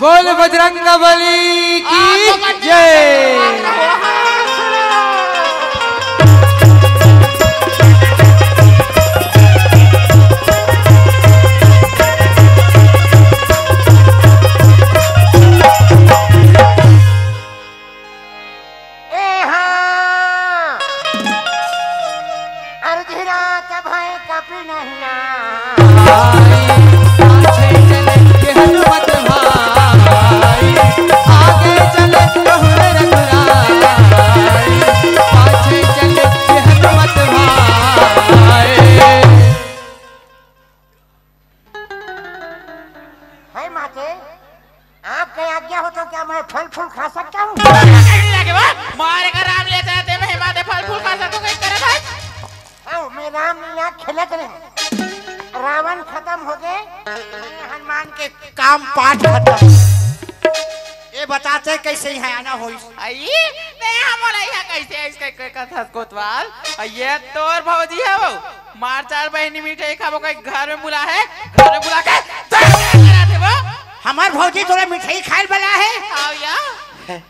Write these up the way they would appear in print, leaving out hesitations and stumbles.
बोल बजरंगबली की जय। रावण खत्म हो गए, हनुमान के काम पाठ खत्म। ये बताते कैसे यहाँ आना हो? नहीं हमारा यहाँ कैसे इसके कथा कोतवाल ये तोर भौजी है वो मार चार बहनी मिठाई खाबो कोई घर में बुला है, घर में बुला के थे वो हमार भौजी तोरा मिठाई खाए वाला है। आओ या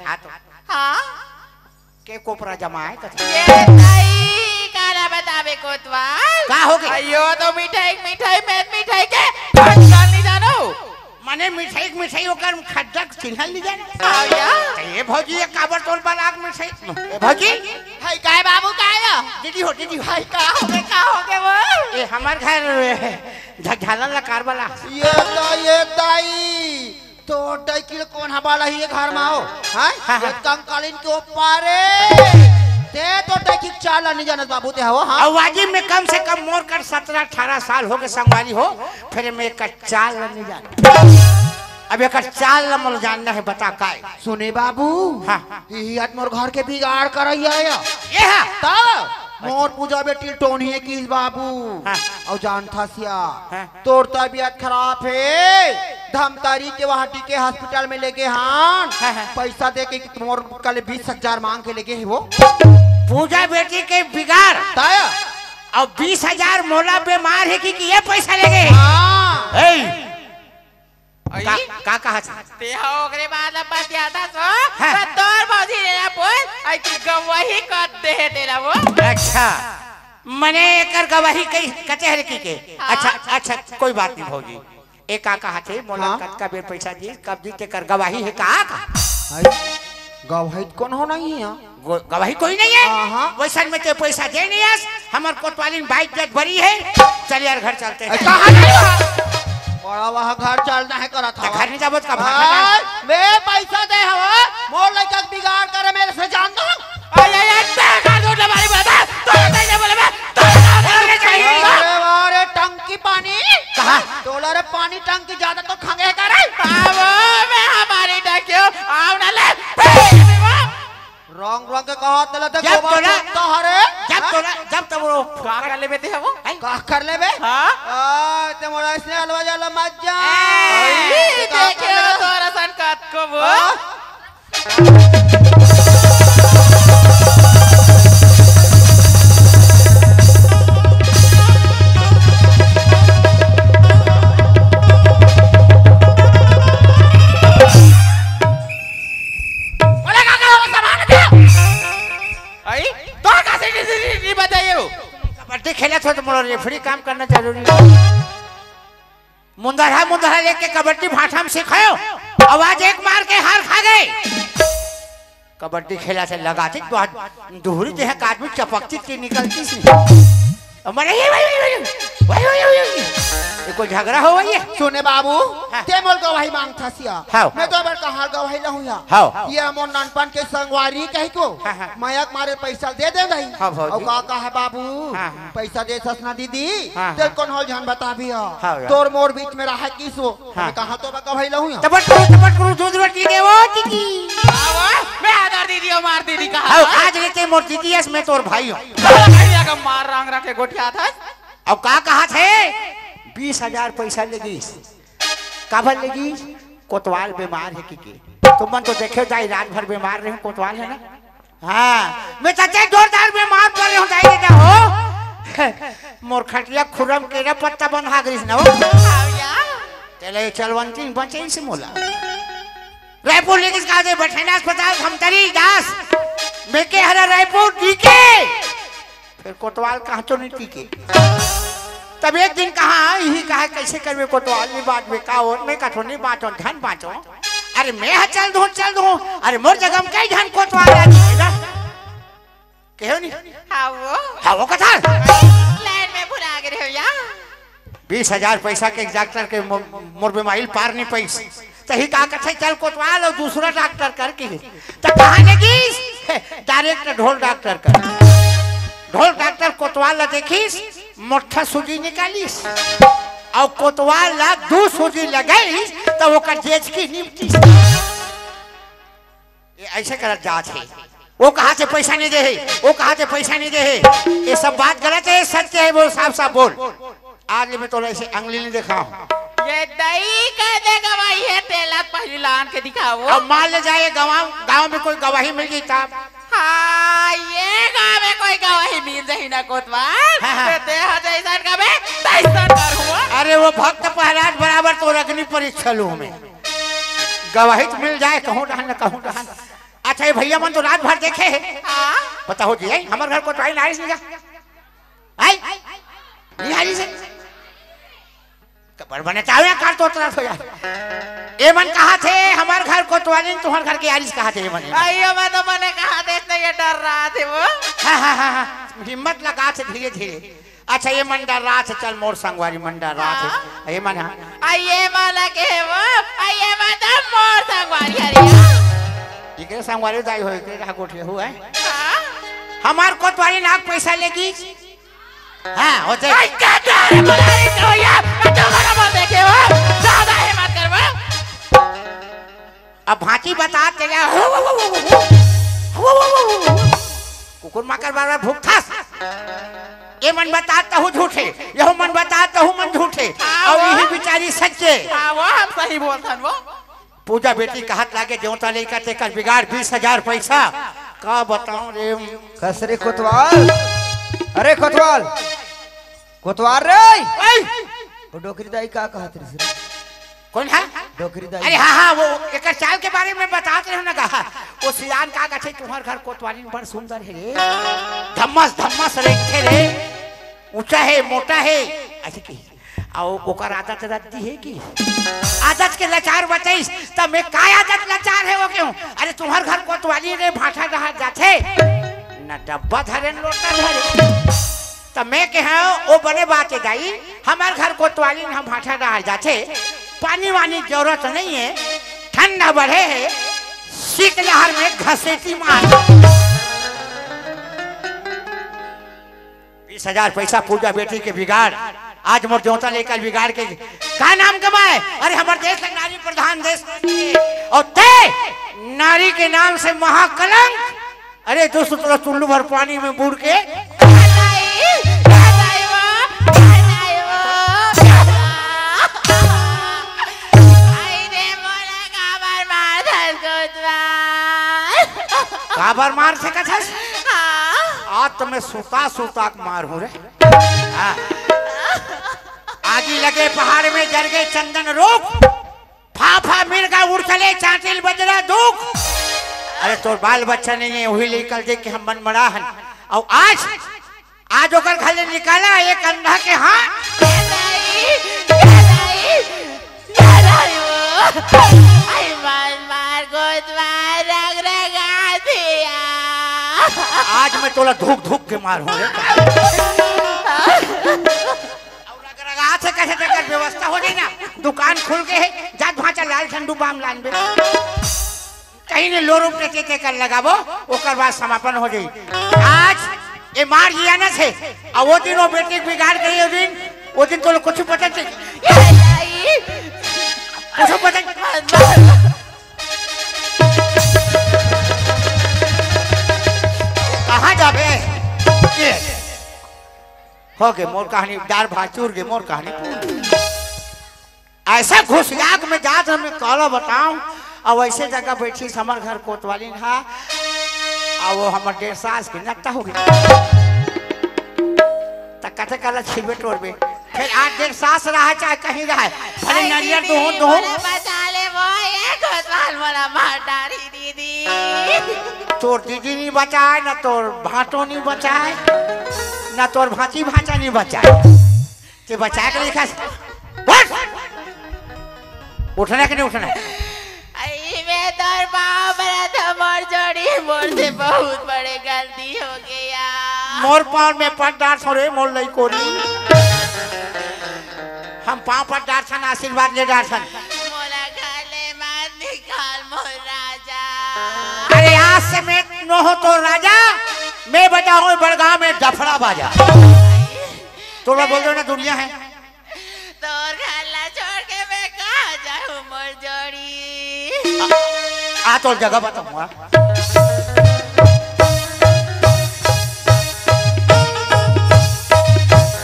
हाँ तो हाँ के कोपरा जमाए ये नहीं काला बतावे कोतवाल का हो गया? अयो तो मिठाई मिठाई में मिठाई के खड्डा नहीं जानो माने मिठाई ओकर खड्डा चिन्हल नहीं जाने। आओ या ये भौजी ये काबर तोल बलाग मिठाई भौजी हाय काय बाबू काय दीदी हो हाय का हो गए वो ये हमार घर झगझालन ला कार वाला ये दाई तो टाइकिल कौन हवाला ही घर में आओ हां कंकालीन के ऊपर ते तो टाइकिल चाल नहीं जानत बाबू ते हो हां आवाजी में कम से कम मोर कर 17-18 साल हो गए संगवारी हो फिर मैं एक चाल नहीं जान। अब एक चाल ल जानना है बता काय सुने बाबू हां यही आज मोर घर के बिगाड़ करैया ये है त मोर पूजा बेटी टोनी है की बाबू और जान था सिया तोर तबीयत खराब है धमतारी के वहाटी के हॉस्पिटल में लेके हां पैसा दे के मोर कल 20,000 मांग के लेके है वो पूजा बेटी के बिगाड़ ताया और 20,000 मोला बीमार है कि ये पैसा लेगे हां का कहा ते हो ओकरे बाद अब बात याद आ सो तोर भौजी रे बोल आई की गवाही कर दे तेरा वो अच्छा मने कर गवाही कई कचहरी की के अच्छा कोई बात नहीं भौजी एक का कहा थे मोला कत का बेर पैसा दी कब दी ते कर गवाही है का गवाही कौन हो नहीं है गवाही कोई नहीं है वैसा में ते पैसा दे नहीं है हमार कोतवालीन बाइक जग भरी है चल यार घर चलते हैं कहां बड़ा वहां घर चलना है करा था घर नहीं जाबत का मैं पैसा दे हवा मोर लइका बिगाड़ करे मेरे से जान दो का दो हमारी बता तो नहीं बोले मैं तो चाहिए अरे टंकी पानी कहां तोला रे पानी टंकी ज्यादा तो खंगे करे बाबू मैं हमारी टंकी आओ ना ले रंग के कहा तले तो जब तो वो का कर ले बेटे वो का कर ले बे हां ते मोरा इसने अलवा जाला मज्जा देखे तोरा सन काट को वो कबड्डी खेला तो मोर रेफरी काम करना जरूरी मुंदरा लेके कबड्डी भाठा में सिखाओ आवाज एक मार के हार खा गए कबड्डी खेला से लगाती दोहरी देह आदमी चपकती थी निकलती सी हमारे ये कोई झगड़ा हो गई है सुने बाबू ते मोल गवाही मांग था सिया मैं तो बार कहां गवाही लहू या ये मोर ननपन के संगवारी कहि को मयक मारे पैसा दे दे नहीं और का है बाबू पैसा दे ससना दीदी ते कौन हो जान बता भी तोर मोर बीच में रहा किसो मैं कहां तो गवाही लहू या तबट करू दूध रोटी दे वो दीदी बाबा मैं आदर दीदी और मार दीदी कहा आज लेते मोर दीदी है मैं तोर भाई हूं का मार रंग रख के गोठिया था अब का कहा थे 20,000 पैसा लेगी काबर लेगी कोतवाल बीमार है की तुम मन तो देखे जाए रात भर बीमार रहे कोतवाल है ना हाँ मैं चाचे जोरदार बीमार पड़ रहे हो जाए हो मोर खटिया खुरम के ना पत्ता बंधा गई ना हो तेरे चलवंती बचे से मोला रायपुर लेके कहा दे बठेना अस्पताल खमतरी दास मेके हरा रायपुर टीके फिर कोतवाल कहाँ तो नहीं टीके। तब एक दिन कहा यही कहा कैसे करवे कोतवाल नहीं बात में का और मैं कठो नहीं बात और धन बाँचो अरे मैं चल दो अरे मोर जगह में कई धन कोतवाल कहो नहीं हाँ वो कथा लाइन में भुला गए हो या 20,000 पैसा के डॉक्टर के मोर बीमारी पार नहीं पैसे तही का कथे चल कोतवाल और दूसरा डॉक्टर करके तो कहाँ लगी डायरेक्ट ढोल डॉक्टर कर ढोल डॉक्टर कोतवाल ला देखीस मोटा सूजी निकालीस और कोतवाल ला 2 सूजी लगाईस तो वो कर जेज की निपटी ऐसे कर जांच है वो कहाँ से पैसा नहीं दे है वो कहाँ से पैसा नहीं दे है ये सब बात गलत है सत्य है बोल साफ साफ बोल आज मैं तो ऐसे अंगली नहीं देखा हूँ ये दही का दे गवाही है तेला पहली लान के दिखाओ अब मान ले जाए गांव में कोई गवाही मिल गई तब हाँ ये गाँव में कोई गवाही मिल जाही ना कोतवाल ते जैसा का मैं तैसा कर हुआ अरे वो भक्त प्रहलाद बराबर तो अग्नि परीक्षा लू में गवाही तो मिल जाए कहूँ डहान अच्छा ये भैया मन तो रात भर देखे है पता हो जी हमारे घर को ट्राई नारिश नहीं निहारी से कबर बने चाहे कार तो तरह हो जाए ये मन कहा थे हमारे घर को तुम्हारे घर के यारिस कहा थे ये मन अयो मैं तो मैंने कहा थे इतना ये डर रहा थे वो हाँ हिम्मत लगा से धीरे धीरे अच्छा ये मन डर रहा है चल मोर संगवारी मन डर रहा है ये मन ये मन के वो ये मन मोर संगवारी हरिया इकरे संगवारी दाई होए के कहा कोठे हुआ है हमार कोतवाली नाक पैसा लेगी हाँ होते क्या डर मरारी तो यार तो मरा बोल देखे वो ज्यादा हिम्मत करवा अब भांति बता तेरा कुकुर माकर बार भूख था ये मन बताता हूँ झूठे यह मन बताता हूँ मन झूठे और यही बेचारी सच्चे वो हम सही बोलते वो पूजा बेटी कहत लागे देवता लेकर ते कर बिगाड़ 20,000 पैसा का बताऊं रे कसरे कोतवाल अरे कोतवाल रे वो डोकरी दाई का कहत रे कौन है डोकरी दाई अरे हाँ वो एक चाल के बारे में बताते रहे ना कहा वो सियान का कथे तुम्हारे घर कोतवाली बड़ सुंदर है रे धम्मस रेखे रे ऊंचा है मोटा है ऐसे की आओ ओकर आदत रद्दी है की आदत के लाचार बताइस तब मैं का आदत लाचार है वो क्यों अरे तुम्हारे घर कोतवाली रे भाठा रहा जाते न डब्बा धरे न लोटा धरे तब मैं के है वो बने बात है दाई हमारे घर कोतवाली हम भाठा रहा जाते पानी वानी जरूरत नहीं है ठंडा बढ़े है शीतलहर में घसेटी मार 20,000 पैसा पूजा बेटी के बिगाड़ आज मोर देवता लेकर बिगाड़ के का नाम कमाए अरे हमारे देश का नारी प्रधान देश और ते नारी के नाम से महाकलंक अरे दोस्तों चुल्लू भर पानी में बूढ़ के काबर मार से कथस आज तो मैं सूता मार हूँ रे आगी लगे पहाड़ में जर गए चंदन रोक फाफा मिर्गा उड़ चले चांटिल बजरा दुख अरे तो बाल बच्चा नहीं है वही लेकर दे के हम मन मरा है और आज होकर खाली निकाला एक अंधा के हाथ आज मैं तोला धूक के मार हूँ से कैसे देकर व्यवस्था हो जाए ना दुकान खुल के है जात भाचा लाल ठंडू बाम लान बे कहीं ने लो रूप टेके कर लगाबो ओकर बाद समापन हो जाई आज ये मार जिया ना से और वो दिन वो बेटी बिगाड़ गई वो दिन तो कुछ पता नहीं कुछ पता कहाँ जाबे हो गए मोर कहानी डार भाचूर गए मोर कहानी ऐसा घुसियाक में जात हमें कहला बताऊं और वैसे जगह बैठी हमारे घर कोतवाली था और वो हमारे 1.5 साल की नकता हो गई तक कथे कला छिबे टोरबे फिर 8-1.5 साल रहा चाहे कहीं रहा भले नरियर दो बचा ले वो ये कोतवाल काल वाला माटारी दीदी। तोर दीदी नहीं बचाए ना तोर भाटो नहीं बचाए ना तोर भांची भांचा नहीं बचाए ते बचा के लिखा उठना कि नहीं उठना आई मैं तोर पाँव पड़ा था मोर जोड़ी मोर से बहुत बड़े गलती हो गया। मोर पाँव में पट डार छोड़े मोर लई कोरी हम पाँव पर डार सन आशीर्वाद ले डार सन मोला खाले मार निकाल मोर राजा। अरे आज से मैं न हो तो राजा मैं बजाऊं बड़गांव में डफड़ा बाजा तो मैं बोल दो ना दुनिया है तोर खाला छोड़ के मैं कहाँ जाऊँ मोर जोड़ी। आ तो जगह बताऊंगा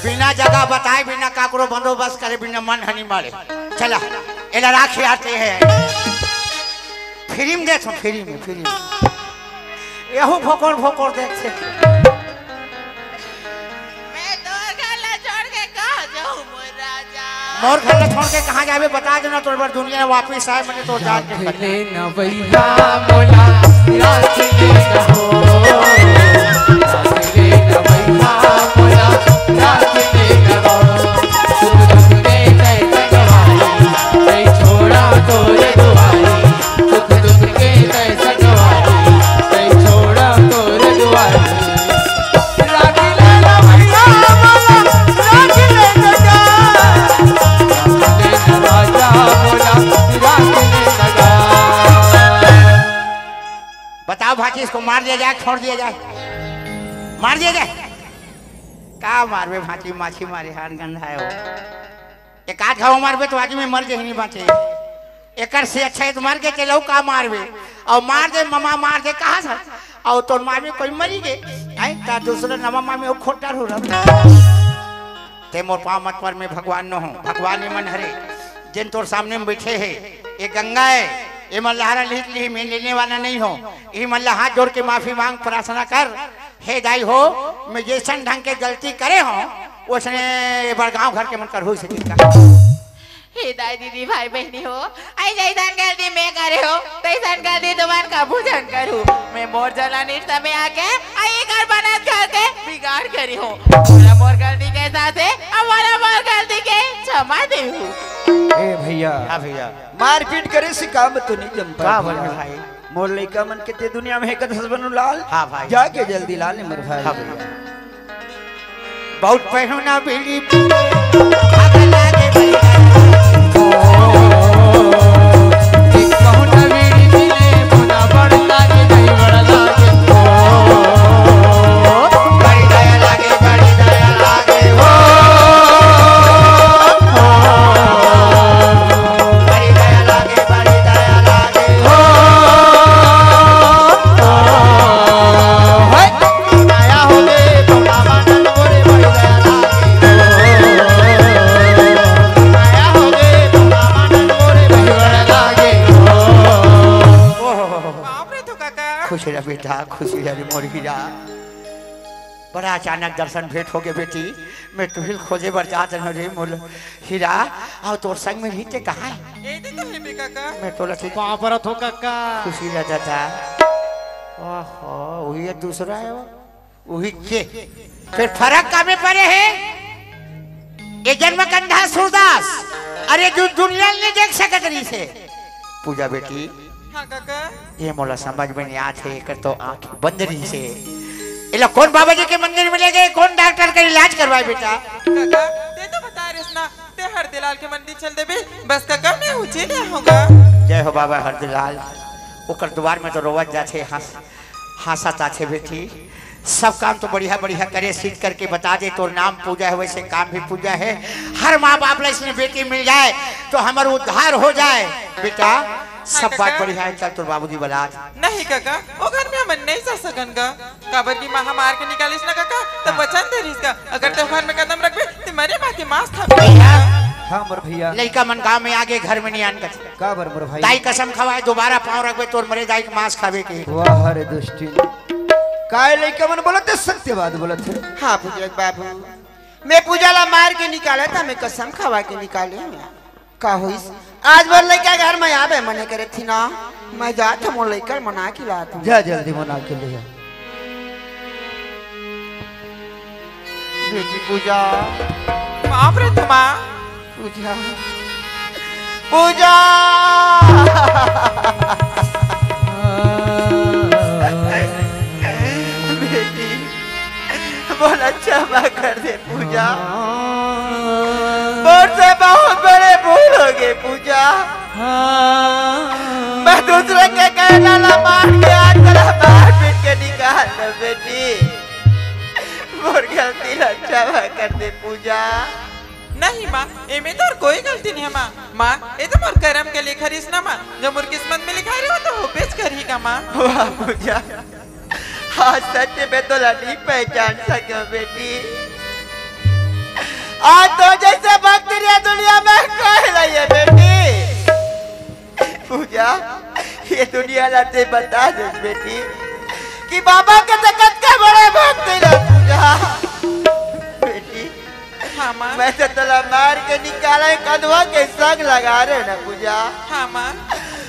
बिना जगह बताए बिना काकरो बंदोबस्त करे बिना मन हनी मारे चला एला राखी आते हैं फिल्म देखो फिल्म यहू भोकर भोकर देखते मैं तोर खाला छोड़ के कहाँ जाऊँ मोर राजा। मोर घर छोड़ के कहाँ जावे बता देना तो बार दुनिया वापिस आए मैंने तो जान के ले न भैया मोला रात ले न हो ले न भैया मोला रात ले न हो सुख दुख के तय सजवाई तय छोड़ा तोरे दुआरी सुख दुख के तय सजवाई तय छोड़ा तोरे दुआरी रात ले न भैया मोला रात ले न जा राजा मोला रात ले न जा। बताओ भाजी इसको मार दिया जाए छोड़ दिया जाए मार दिया जाए का मारवे भाजी माछी मारे हार गंधा है वो एक आध घाव मारवे तो आदमी मर जाए नहीं बचे एक से अच्छा है तो मार के चलो का मारवे और मार दे ममा मार दे कहाँ था और तो मार में कोई मरी गए आई ता दूसरा नवा मार में वो खोटर हो रहा ते मोर पाँव मत पर मैं भगवान न हूँ भगवान ने मन हरे जिन तोर सामने में बैठे है ये गंगा है ये मल्लाहारा लिख ली मैं लेने वाला नहीं हूँ ये मल्ला हाथ जोड़ के माफी मांग प्रार्थना कर हे दाई हो मैं जैसन ढंग के गलती करे हो उसने बड़गांव घर के मन कर हो सकेगा हे दाई दीदी भाई बहनी हो आई जैसन गलती मैं करे हो तैसन गलती तुम्हार का भूजन करूँ मैं मोर जला निष्ठा में आके आई घर बना करके बिगाड़ करी हूँ मोर गलती के साथ है हमारा मोर गलती के क्षमा दे हूँ। ए भैया हाँ भैया मारपीट करे से काम तो नहीं जमता का भैया। बोल भाई मोर लइका मन के ते दुनिया में एक हसबन लाल हाँ भाई जाके जल्दी लाल मर भाई। हाँ भैया बहुत पहना बीड़ी खुश रह बेटा खुश रह मोर हीरा बड़ा अचानक दर्शन भेंट हो गए बेटी मैं तुहिल खोजे बर जात रह रे मोर हीरा आओ तोर संग में रीते कहाँ है ए दे तो है बे काका मैं तो लखी वहाँ पर हो काका खुशी रह जाता ओहो वही है दूसरा है वो वही के फिर फर्क का में पड़े है ये जन्म कंधा सूरदास अरे जो दुनिया नहीं देख सकत रही से पूजा बेटी हाँ काका ये मोला समझ में नहीं आते कर तो आंख बंद रही से इला कौन बाबा जी के मंदिर में ले गए कौन डॉक्टर का इलाज करवाए बेटा काका ते तो बता रहे ना ते हरदिलाल के मंदिर चल दे बे बस काका मैं उचे ले होगा। जय हो बाबा हरदिलाल ओकर द्वार में तो रोवत जाते हंसत आछे बेटी सब काम तो बढ़िया बढ़िया करे सीख करके बता दे तो नाम पूजा है वैसे काम भी पूजा है हर माँ बाप ला इसमें बेटी मिल जाए तो हमारा उद्धार हो जाए बेटा सब बात बढ़िया है चल तो बाबूजी बला नहीं काका वो घर में हम नहीं जा सकन का काबर की माँ मार के निकालिस ना काका तब वचन दे रिस का अगर ते घर में कदम रखबे ते मरे बाकी मांस था हाँ मोर भैया लड़का मन गाँव में आगे घर में नहीं आन कर का बर मोर भाई दाई कसम खवाए दोबारा पाँव रखबे तोर मरे दाई के मांस खावे के वाह रे दुष्टी काय लइका मन बोलत है सत्य बात बोलत है। हाँ पूजा बाबू मैं पूजा ला मार के निकाला था मैं कसम खवा के निकाले का होइस आज बर लइका घर में आवे मने करे थी ना मैं जात हम लइका मना के लात हूं जा जल्दी मना के ले आ। बेटी पूजा बाप रे तुमा पूजा पूजा बेटी बोला क्षमा कर दे पूजा, मुझसे बहुत बड़े भूल हो गए पूजा। मैं दूसरे के कहना ला मार के आज तेरा मार पीट के निकाल दे बेटी, मोर गलती ला क्षमा कर दे पूजा। नहीं माँ इमे तो और कोई गलती नहीं है माँ। माँ ये तो मोर कर्म के लिखा रही ना माँ, जो मोर किस्मत में लिखा रही हो तो वो पेश कर ही का माँ। वाह पूजा, आज सत्य में तो नहीं पहचान सके बेटी। आज तो जैसे भक्तिया दुनिया में कह रही है बेटी। पूजा ये दुनिया लाते बता दे बेटी कि बाबा के जगत के बड़े भक्ति है पूजा। बेटी हाँ माँ। मैं तो तला मार के निकाला कदवा के संग लगा रहे ना पूजा। हाँ माँ।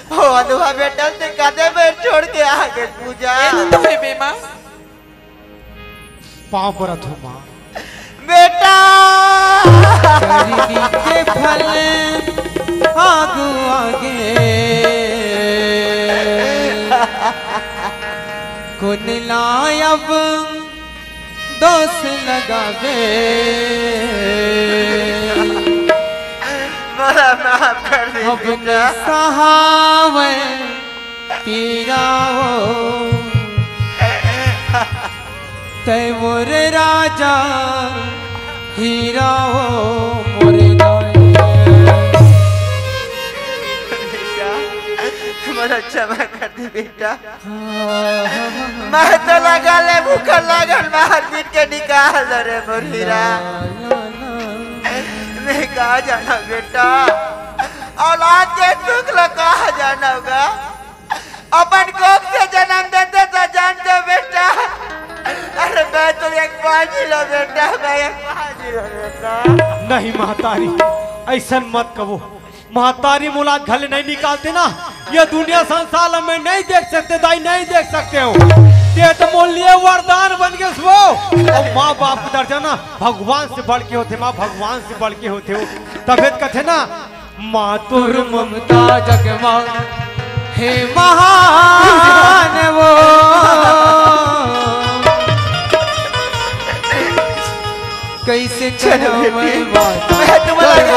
ओ अधवा बेटा से कदे में छोड़ के आ गए पूजा। ये तो है बे माँ। पाँव पर धो माँ। बेटा करनी के फल आगू आगे कुन लायब दोष लगावे बड़ा माफ कर दे अब बेटा। सहावे पीराओ तैमूर राजा हीरा हो मोरे बड़ा क्षमा कर दे बेटा। मैं तो लगा ले भूखा लगन मार पीट के निकाल दे रे मुरीरा। मैं कहा जाना बेटा, औलाद के दुख लो कहा जाना होगा। अपन कोख से जन्म देते तो जानते बेटा। अरे मैं तो एक पाजी लो बेटा, मैं एक पाजी लो बेटा। नहीं महतारी ऐसा मत कहो। महतारी मुलाद घले नहीं निकालते ना, ये दुनिया संसार में नहीं देख सकते दाई, नहीं देख सकते हो। ये तो मूल्य वरदान बन गए वो। और माँ बाप का दर्जा ना भगवान से बढ़ के होते, माँ भगवान से बढ़ के होते हो। तबियत कथे ना मातुर ममता जगमा हे महान वो कैसे चलो बेटी, मैं तुम्हारा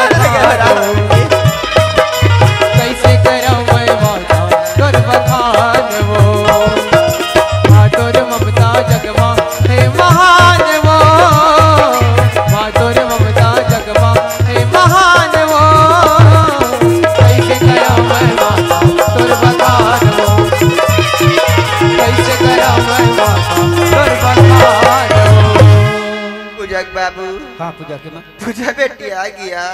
कैसे करूं मैं वादा कर बखान वो मातुर ममता जगमा हे महान वो मातुर ममता जगमा हे महान वो कैसे करूं मैं वादा कर बखान वो कैसे करूं मैं वादा कर बखान वो। पूजा बाबू। हाँ पूजा के माँ। पूजा बेटी आ गया।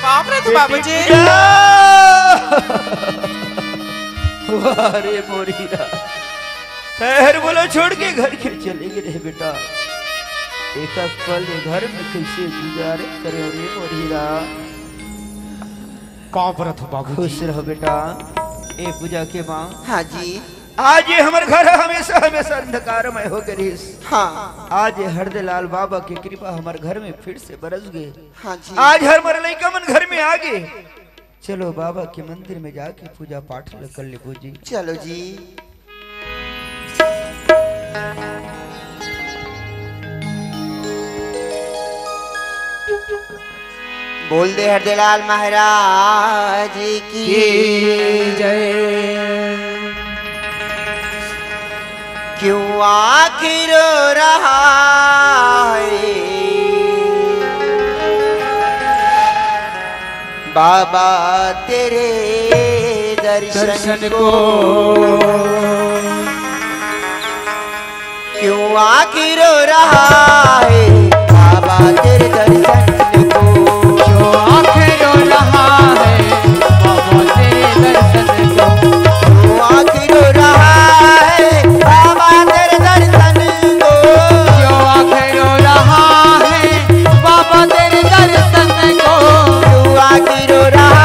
बाप रे तो बाबूजी। अरे मोरीरा, पैर बोलो छोड़ के घर के चले गए बेटा। एक पल ये घर में कैसे गुजारे करे रे मोरीरा। कहाँ पर हो बाबू? खुश रहो बेटा। ए पूजा के माँ। हाँ जी। आज ये हमारे घर हमेशा हमेशा अंधकारमय हो गई। हाँ आज ये हरदलाल बाबा की कृपा हमारे घर में फिर से बरस गए। हाँ जी। आज हमारे लड़का मन घर में आ गए। चलो बाबा के मंदिर में जाके पूजा पाठ कर ले पूजी। चलो जी। बोल दे हरदलाल महाराज की जय। क्यों आखिर रहा है बाबा तेरे दर्शन को, क्यों आखिर रहा है बाबा तेरे दर्शन को, क्यों आखिर रहा है बाबा तेरे दर्शन को, क्यों आखिर रहा है बाबा तेरे दर्शन को, क्यों आखिर रहा है बाबा तेरे दर्शन को, क्यों आखिर रहा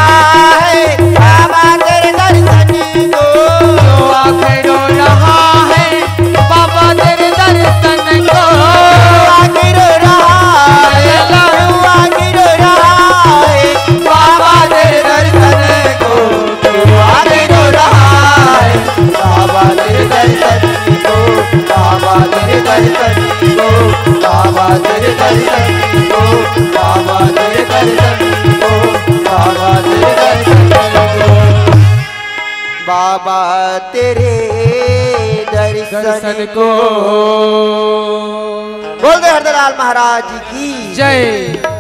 बाबा तेरे दर्शन को, बाबा तेरे दर्शन को, बाबा तेरे दर्शन को, बाबा तेरे दर्शन को, बाबा तेरे दर्शन को। बोल दे हरदलाल महाराज की जय।